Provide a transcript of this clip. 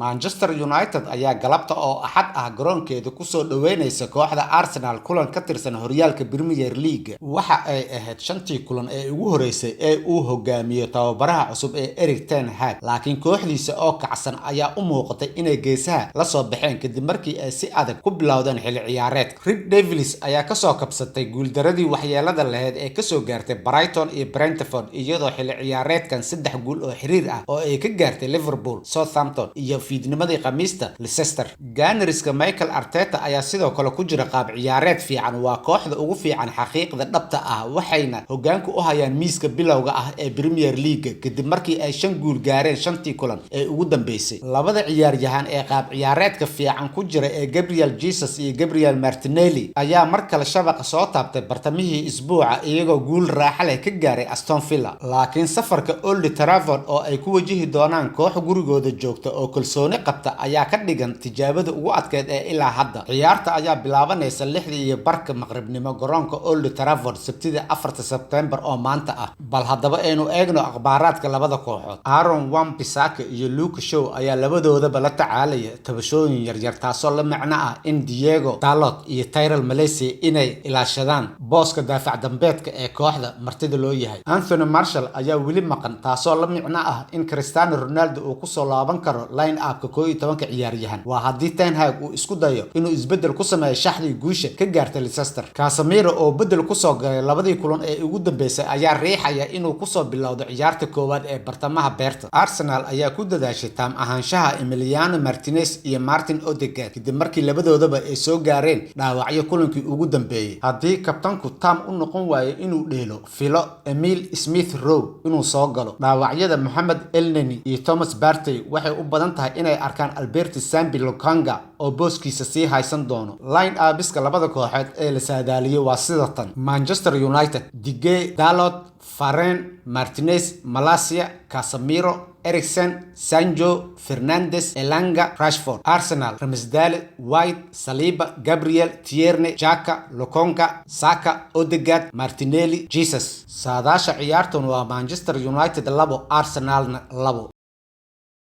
Manchester United ayaa galabta oo Axad ah garoonkeeda ku soo dhaweynaysa kooxda Arsenal kulan ka tirsan horyaalka Premier League. Waxa ay ahayd shantii kulan ee ugu horeysay ee uu hogaamiyo tababaraha cusub ee Erik ten Hag, laakiin kooxdiisa oo kacsan ayaa u muuqatay inay geesaha la soo baxeen kadib markii ay si adag ku bilowdeen xilli ciyaareedka. Red Devils ayaa ka soo kabsatay guuldaradii waxyeelada lahayd ee ka soo gaartay Brighton iyo Brentford, iyadoo xilli ciyaareedkan 3 guul oo xiriir ah oo ay ka gaartay Liverpool, Southampton iyo fiidnimadii Khamiista Leicester. Gunners-ka Mikel Arteta ayaa sidoo kale ku jira qaab ciyaareed fiican, waa kooxda ugu fiican xaqiiqda dhabta ah, waxayna hoggaanka u hayaan miiska bilowga ah ee Premier League kadib markii ay 5 guul gaareen shantii kulan ee ugu dambeysay. Labada ciyaaryahan ee qaab ciyaareedka fiican ku jira ee Gabriel Jesus iyo Gabriel Martinelli ayaa mar kale shabaqa soo taabtay bartamihii isbuuca iyagoo guul raaxo leh ka gaaray Aston Villa. Laakiin safarka Old Trafford oo ay ku wajihi doonaan koox gurigooda joogta oo kalsooni qabta ayaa ka dhigan tijaabada ugu adkeyd ee ilaa hadda. Ciyaarta ayaa bilaabanaysa 6:15 maqribnimo garoonka Old Trafford Sabtida 4 Sebtembar oo maanta ah. Bal haddaba aynu eegno akhbaaraadka labada kooxood. Aaron Wan-Bissaka iyo Luke Shaw ayaa labadoodaba la tacaalaya tabashooyin yaryar, taasoo la macno ah in Diego Dalot iyo Tyrell Malacia inay ilaashadaan booska daafac dambeedka ee kooxda martida loo yahay. Anthony Martial ayaa weli maqan, taasoo la macno ah in Cristiano Ronaldo uu ku soo laaban karo line-up-ka 11 ciyaaryahan. Waa haddii Ten Hag uu isku dayo inuu isbedel ku sameeyo shaxdii guusha ka gaartay Leicester. Casemiro oo bedel ku soo galay labadii kulan ee ugu dambeysay ayaa riixaya inuu ku soo bilowdo ciyaarta koowaad ee bartamaha beerta. Arsenal ayaa ku dadaashay taam ahaanshaha Emiliano Martinez iyo Martin Odegaard kadib markii labadoodaba ay soo gaareen dhaawacyo kulankii ugu dambeeyay. Haddii kabtanku taam u noqon waayo inuu dheelo, filo Emil Smith Rowe inuu soo galo. Dhaawacyada Mohamed Elneny iyo Thomas Partey waxay u badan tahay inay arkaan Alberto Sambi Lokanga oo booskiisa sii haysan doono. Line-up-iska labada kooxood ee la saadaaliyay waa sida tan: Manchester United, De Gea, Dalot, Varane, Martinez, Malacia, Casemiro, Eriksen, Sancho, Fernandes, Elanga, Rashford. Arsenal, Ramsdale, White, Saliba, Gabriel, Tierney, Xhaka, Lokonga, Saka, Odegaard, Martinelli, Jesus. Saadaasha ciyaartan waa Manchester United 2, Arsenalna 2.